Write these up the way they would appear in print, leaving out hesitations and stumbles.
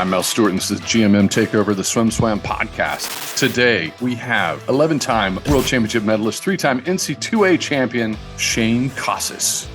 I'm Mel Stewart, and this is GMM Takeover, the SwimSwam podcast. Today, we have 11-time World Championship medalist, 3-time NC2A champion, Shaine Casas.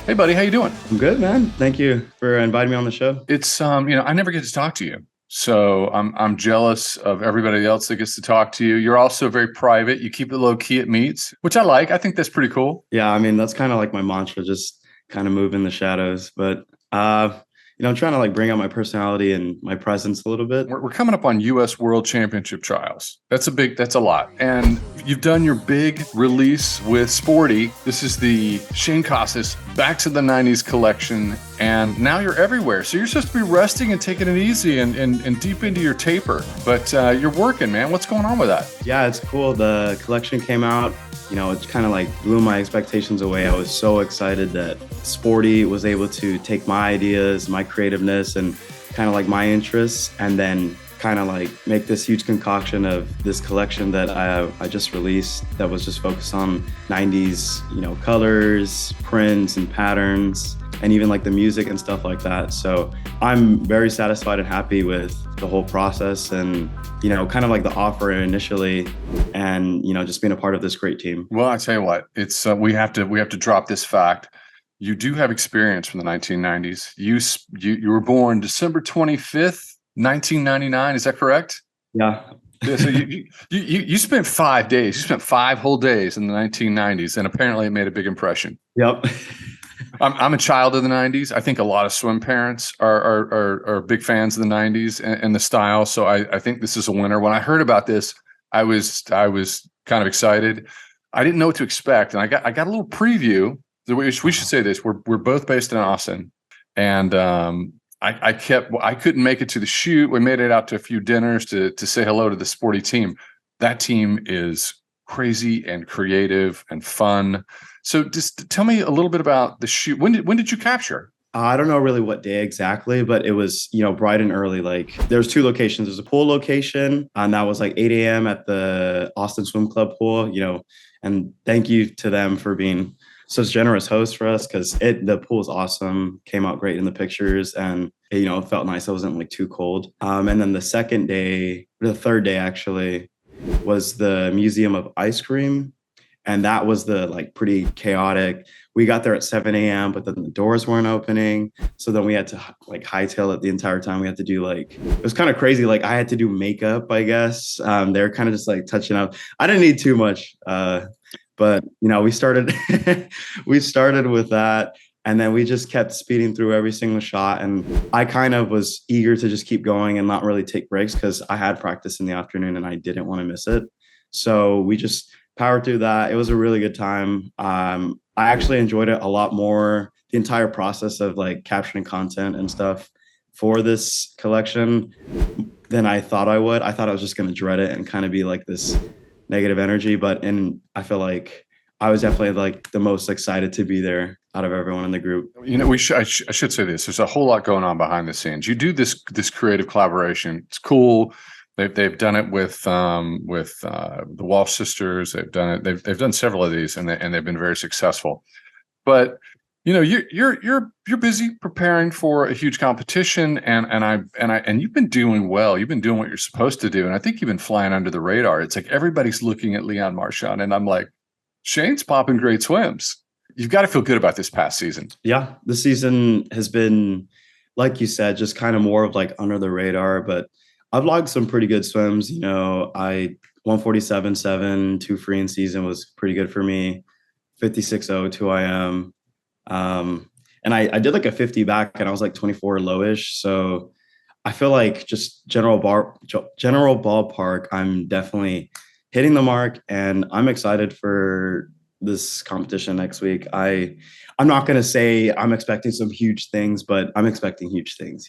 Hey, buddy, how you doing? I'm good, man. Thank you for inviting me on the show. It's, I never get to talk to you, so I'm jealous of everybody else that gets to talk to you. You're also very private. You keep it low key at meets, which I like. I think that's pretty cool. Yeah, I mean, that's kind of like my mantra, just kind of move in the shadows. But I'm trying to like bring out my personality and my presence a little bit. We're coming up on U.S. World Championship trials. That's a lot. And you've done your big release with Sporti. This is the Shaine Casas Back to the 90s collection. And now you're everywhere. So you're supposed to be resting and taking it easy and deep into your taper. But you're working, man. What's going on with that? Yeah, it's cool. The collection came out. It kind of like blew my expectations away. I was so excited that Sporti was able to take my ideas, my creativeness, and kind of like my interests, and then kind of like make this huge concoction of this collection that I just released that was just focused on 90s, colors, prints, and patterns, and even like the music and stuff like that. So I'm very satisfied and happy with the whole process and, kind of like the offer initially and, just being a part of this great team. Well, I tell you what, it's we have to drop this fact. You do have experience from the 1990s. You were born December 25th, 1999. Is that correct? Yeah. Yeah, so you spent 5 days. You spent 5 whole days in the 1990s, and apparently it made a big impression. Yep. I'm a child of the 90s. I think a lot of swim parents are big fans of the 90s and the style. So I think this is a winner. When I heard about this, I was kind of excited. I didn't know what to expect, and I got a little preview. We should say this: we're both based in Austin, and I couldn't make it to the shoot. We made it out to a few dinners to say hello to the Sporti team. That team is crazy and creative and fun. So just tell me a little bit about the shoot. When did you capture? I don't know really what day exactly, but it was, bright and early. Like there's 2 locations. There's a pool location, and that was like 8 a.m. at the Austin Swim Club pool, and thank you to them for being such generous hosts for us, because the pool is awesome, came out great in the pictures, and it felt nice. It wasn't like too cold. And then the third day actually, was the Museum of Ice Cream. And that was the like pretty chaotic. We got there at 7 a.m., but then the doors weren't opening. So then we had to like hightail it the entire time. We had to do it was kind of crazy. Like I had to do makeup, I guess. They're kind of just like touching up. I didn't need too much. But we started with that. And then we just kept speeding through every single shot. And I kind of was eager to just keep going and not really take breaks, because I had practice in the afternoon and I didn't want to miss it. So we just powered through that. It was a really good time. I actually enjoyed it a lot more, the entire process of like capturing content and stuff for this collection, than I thought I would. I thought I was just going to dread it and kind of be like this negative energy. I feel like I was definitely like the most excited to be there out of everyone in the group. I should say this. There's a whole lot going on behind the scenes. You do this creative collaboration. It's cool. They've done it with the Walsh sisters. They've done it. They've done several of these, and they've been very successful. But you're busy preparing for a huge competition, and you've been doing well. You've been doing what you're supposed to do, and I think you've been flying under the radar. It's like everybody's looking at Leon Marchand, and I'm like, Shaine's popping great swims. You've got to feel good about this past season. Yeah, this season has been, like you said, just kind of more of like under the radar, but I've logged some pretty good swims. 147.7, 2 free in season was pretty good for me. 56.0, 2 IM. And I did like a 50 back, and I was like 24 lowish. So I feel like just general ballpark, I'm definitely hitting the mark, and I'm excited for this competition next week. I'm not going to say I'm expecting some huge things, but I'm expecting huge things,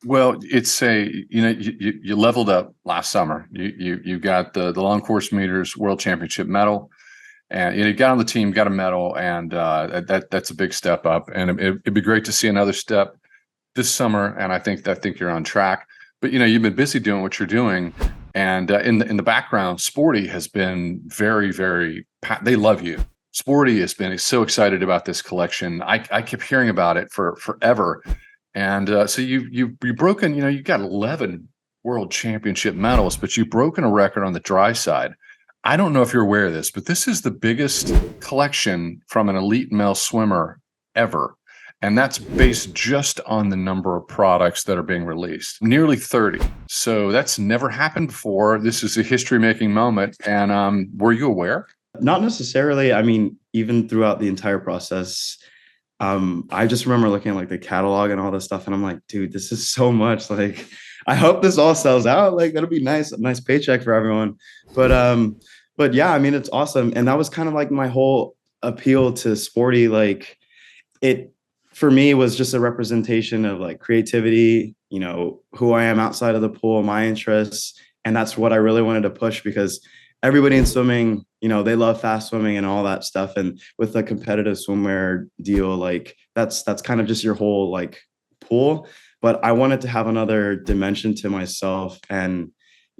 Well, it's you leveled up last summer. You got the long course meters world championship medal, and you got on the team, got a medal, and that's a big step up. And it'd be great to see another step this summer. And I think you're on track. But you've been busy doing what you're doing, and in the background, Sporti has been very, very. They love you. Sporti has been so excited about this collection. I kept hearing about it for forever, And so you've broken, you got 11 world championship medals, but you've broken a record on the dry side. I don't know if you're aware of this, but this is the biggest collection from an elite male swimmer ever. And that's based just on the number of products that are being released, nearly 30. So that's never happened before. This is a history-making moment. And were you aware? Not necessarily. I mean, even throughout the entire process, I just remember looking at like the catalog and all this stuff, and I'm like, dude, this is so much. Like, I hope this all sells out. Like, that'll be nice, a nice paycheck for everyone. But yeah, I mean, it's awesome. And that was kind of like my whole appeal to Sporti. Like, it for me was just a representation of like creativity, who I am outside of the pool, my interests. And that's what I really wanted to push, because everybody in swimming, they love fast swimming and all that stuff. And with the competitive swimwear deal, like that's kind of just your whole like pool. But I wanted to have another dimension to myself. And,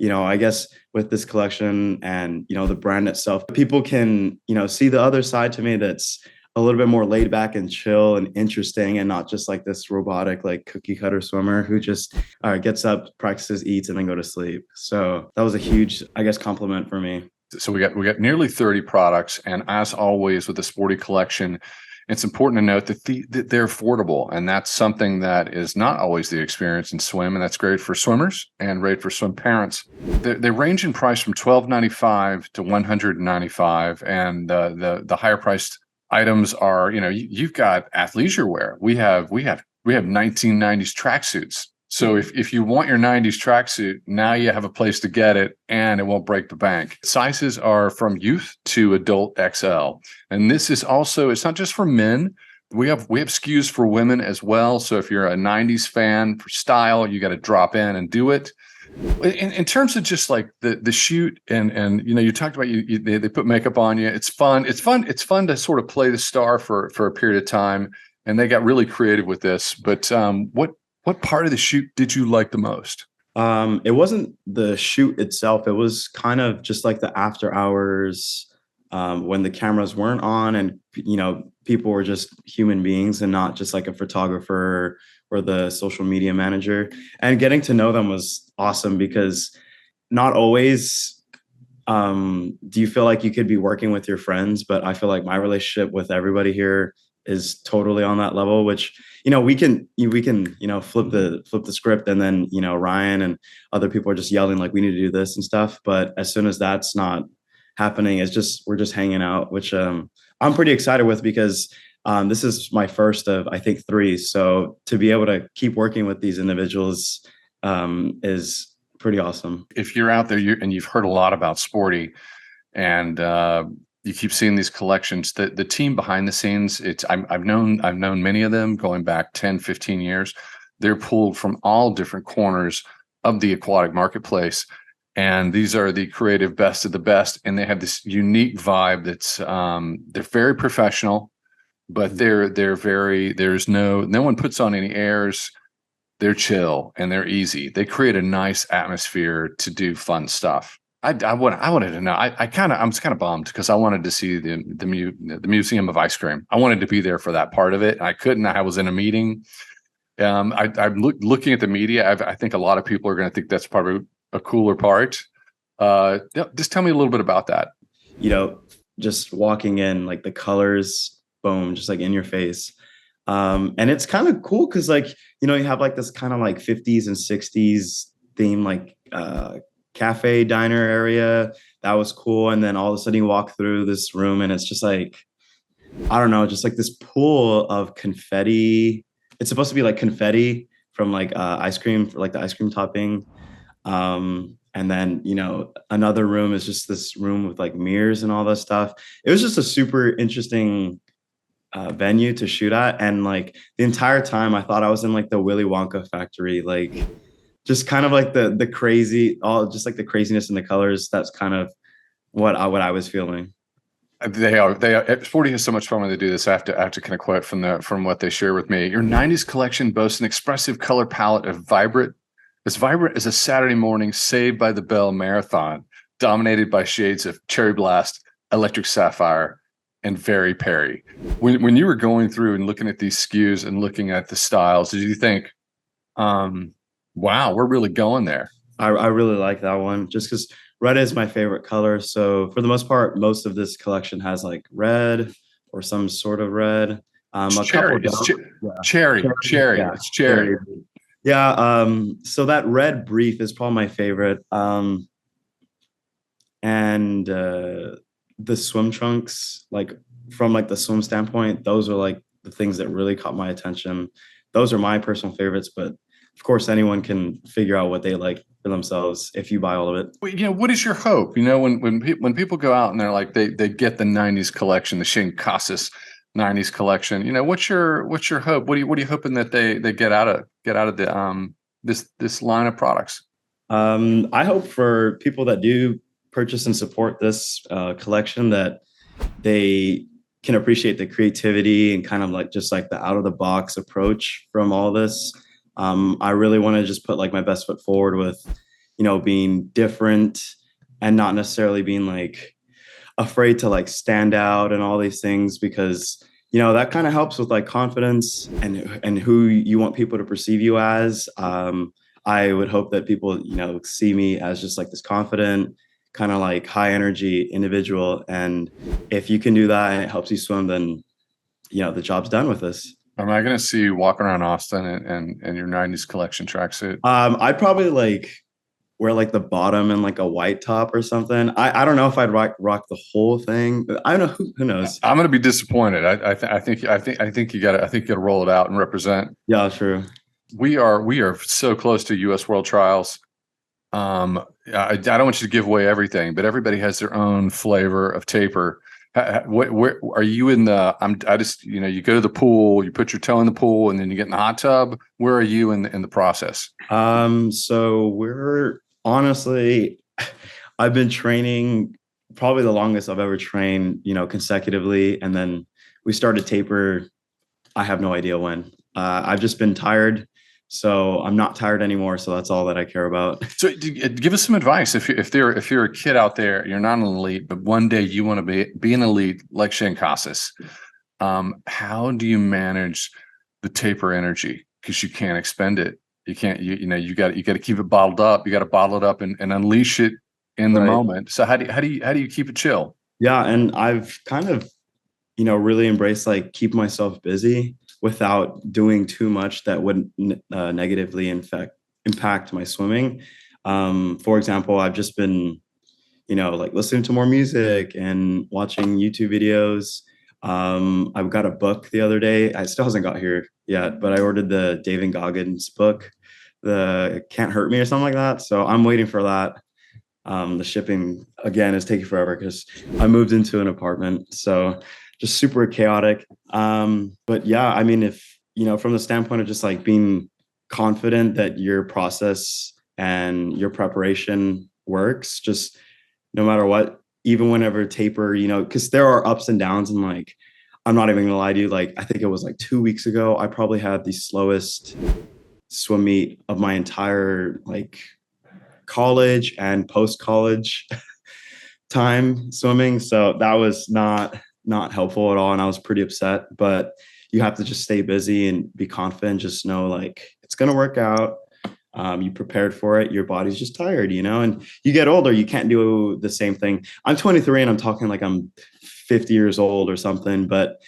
I guess with this collection and, the brand itself, people can, see the other side to me that's a little bit more laid back and chill and interesting, and not just like this robotic, like cookie cutter swimmer who just gets up, practices, eats, and then go to sleep. So that was a huge, I guess, compliment for me. So we got nearly 30 products, and as always with the Sporti collection, it's important to note that they're affordable, and that's something that is not always the experience in swim, and that's great for swimmers and great for swim parents. They range in price from $12.95 to $195, and the higher priced items are, you've got athleisure wear. We have 1990s tracksuits. So if you want your 90s tracksuit, now you have a place to get it, and it won't break the bank. Sizes are from youth to adult XL. And this is also, it's not just for men. We have SKUs for women as well. So if you're a 90s fan for style, you got to drop in and do it. In terms of just like the shoot and you talked about they put makeup on you. It's fun. It's fun to sort of play the star for a period of time. And they got really creative with this. But what part of the shoot did you like the most? It wasn't the shoot itself. It was kind of just like the after hours, when the cameras weren't on, and people were just human beings and not just like a photographer or the social media manager. And getting to know them was awesome, because not always do you feel like you could be working with your friends, but I feel like my relationship with everybody here is totally on that level, which we can flip the script, and then Ryan and other people are just yelling like we need to do this and stuff. But as soon as that's not happening, we're just hanging out, which I'm pretty excited with, because this is my first of, I think, 3. So to be able to keep working with these individuals is pretty awesome. If you're out there and you've heard a lot about Sporti, and you keep seeing these collections, the team behind the scenes, I've known many of them going back 10, 15 years. They're pulled from all different corners of the aquatic marketplace. And these are the creative best of the best. And they have this unique vibe that's they're very professional, but they're very, no one puts on any airs. They're chill and they're easy. They create a nice atmosphere to do fun stuff. I wanted to know. I was kind of bummed, because I wanted to see the Museum of Ice Cream. I wanted to be there for that part of it. I couldn't. I was in a meeting. I'm looking at the media. I think a lot of people are going to think that's probably a cooler part. Just tell me a little bit about that. Just walking in, like the colors, boom, just like in your face. And it's kind of cool, because like, you have like this kind of like 50s and 60s theme, like cafe diner area. That was cool. And then all of a sudden you walk through this room, and it's just like, I don't know, just like this pool of confetti. It's supposed to be like confetti from like ice cream, like the ice cream topping. And then, another room is just this room with like mirrors and all that stuff. It was just a super interesting venue to shoot at. And like the entire time I thought I was in like the Willy Wonka factory, like just kind of like the crazy, just like the craziness in the colors. That's kind of what I was feeling. They are. Sporti has so much fun when they do this. I have to kind of quote from what they share with me. Your 90s collection boasts an expressive color palette as vibrant as a Saturday morning Saved by the Bell marathon, dominated by shades of cherry blast, electric sapphire, and very Perry. When you were going through and looking at these SKUs and looking at the styles, did you think, wow, we're really going there? I really like that one just because red is my favorite color. So for the most part, most of this collection has like red or some sort of red. It's A couple cherry. don't. Yeah. Cherry. Yeah. It's cherry. Yeah. So that red brief is probably my favorite. And the swim trunks, like from like the swim standpoint, those are like the things that really caught my attention. Those are my personal favorites, but of course anyone can figure out what they like for themselves if you buy all of it. What is your hope? When people go out and they're like they get the 90s collection, the Shaine Casas 90s collection, what's your hope? What are you hoping that they get out of the this line of products? I hope for people that do purchase and support this collection that they can appreciate the creativity and kind of like just like the out of the box approach from all this. I really want to just put like my best foot forward with, being different and not necessarily being like afraid to like stand out and all these things because that kind of helps with like confidence and who you want people to perceive you as. I would hope that people see me as just like this confident kind of like high energy individual, and if you can do that and it helps you swim, then the job's done with this. Am I going to see you walking around Austin and your 90s collection tracksuit? I'd probably like wear like the bottom and like a white top or something. I don't know if I'd rock the whole thing. I don't know. Who knows? I'm going to be disappointed. I think you got to roll it out and represent. Yeah, true. We are so close to U.S. World Trials. I don't want you to give away everything, but everybody has their own flavor of taper. Where are you in the? You go to the pool, you put your toe in the pool, and then you get in the hot tub. Where are you in the process? So we're honestly, I've been training probably the longest I've ever trained, consecutively, and then we started taper. I have no idea when. I've just been tired. So I'm not tired anymore. So that's all that I care about. So give us some advice. If you're a kid out there, you're not an elite, but one day you want to be an elite like Shaine Casas. How do you manage the taper energy? Because you can't expend it. You can't, you got to keep it bottled up. You got to bottle it up and unleash it in the moment. So how do you keep it chill? Yeah. And I've kind of, really embraced like keep myself busy without doing too much that would negatively impact my swimming. For example, I've just been, like listening to more music and watching YouTube videos. I've got a book the other day. I still hasn't got here yet, but I ordered the David Goggins book, the Can't Hurt Me or something like that. So I'm waiting for that. The shipping again is taking forever because I moved into an apartment. So just super chaotic. But yeah, I mean, if, from the standpoint of just like being confident that your process and your preparation works, just no matter what, even whenever taper, because there are ups and downs, and like, I'm not even gonna lie to you, like, I think it was like 2 weeks ago, I probably had the slowest swim meet of my entire like college and post-college time swimming. So that was not helpful at all, and I was pretty upset. But you have to just stay busy and be confident. Just know like it's gonna work out. You prepared for it. Your body's just tired, and you get older, you can't do the same thing. I'm 23 and I'm talking like I'm 50 years old or something, but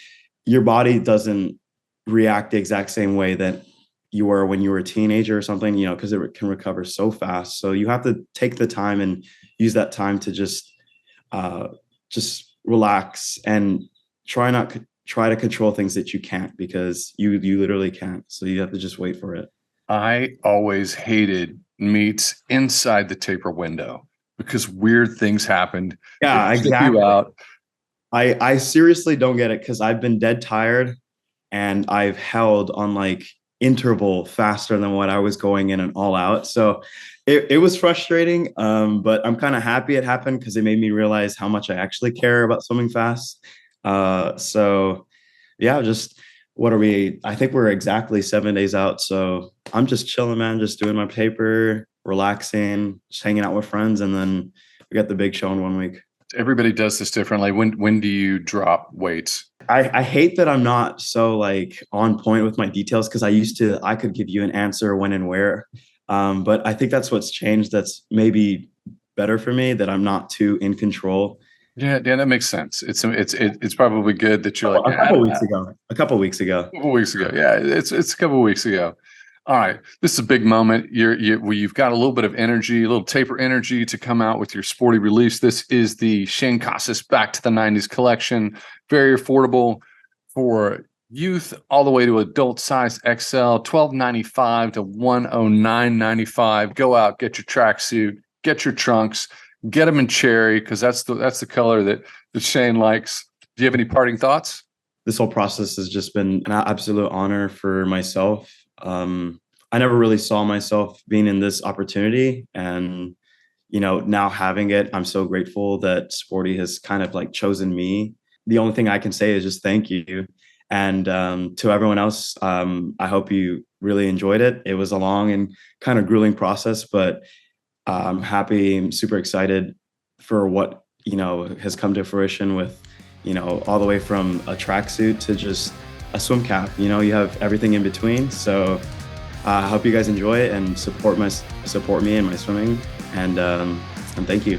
your body doesn't react the exact same way that you were when you were a teenager or something, because it can recover so fast. So you have to take the time and use that time to just relax and try to control things that you can't, because you literally can't. So you have to just wait for it. I always hated meets inside the taper window because weird things happened. Yeah, exactly. I seriously don't get it, because I've been dead tired and I've held on like interval faster than what I was going in and all out. So it was frustrating, but I'm kind of happy it happened because it made me realize how much I actually care about swimming fast. So yeah, just what are we? I think we're exactly 7 days out. So I'm just chilling, man, just doing my paper, relaxing, just hanging out with friends. And then we got the big show in 1 week. Everybody does this differently. When do you drop weights? I hate that I'm not so like on point with my details because I could give you an answer when and where. But I think that's what's changed. That's maybe better for me, that I'm not too in control. Yeah, that makes sense. It's probably good that you're like, A couple weeks ago. A couple weeks ago. a couple weeks ago. Yeah, it's a couple weeks ago. All right, this is a big moment. You've got a little bit of energy, a little taper energy to come out with your sporty release. This is the Shaine Casas Back to the 90s collection. Very affordable for youth all the way to adult size XL, $12.95 to $109.95. Go out, get your tracksuit, get your trunks, get them in cherry because that's the color that Shaine likes. Do you have any parting thoughts? This whole process has just been an absolute honor for myself. I never really saw myself being in this opportunity, and now having it, I'm so grateful that Sporty has kind of like chosen me. The only thing I can say is just thank you. And to everyone else, I hope you really enjoyed it. It was a long and kind of grueling process, but I'm happy, I'm super excited for what has come to fruition with all the way from a tracksuit to just a swim cap. You have everything in between. So I hope you guys enjoy it and support me and my swimming. And thank you.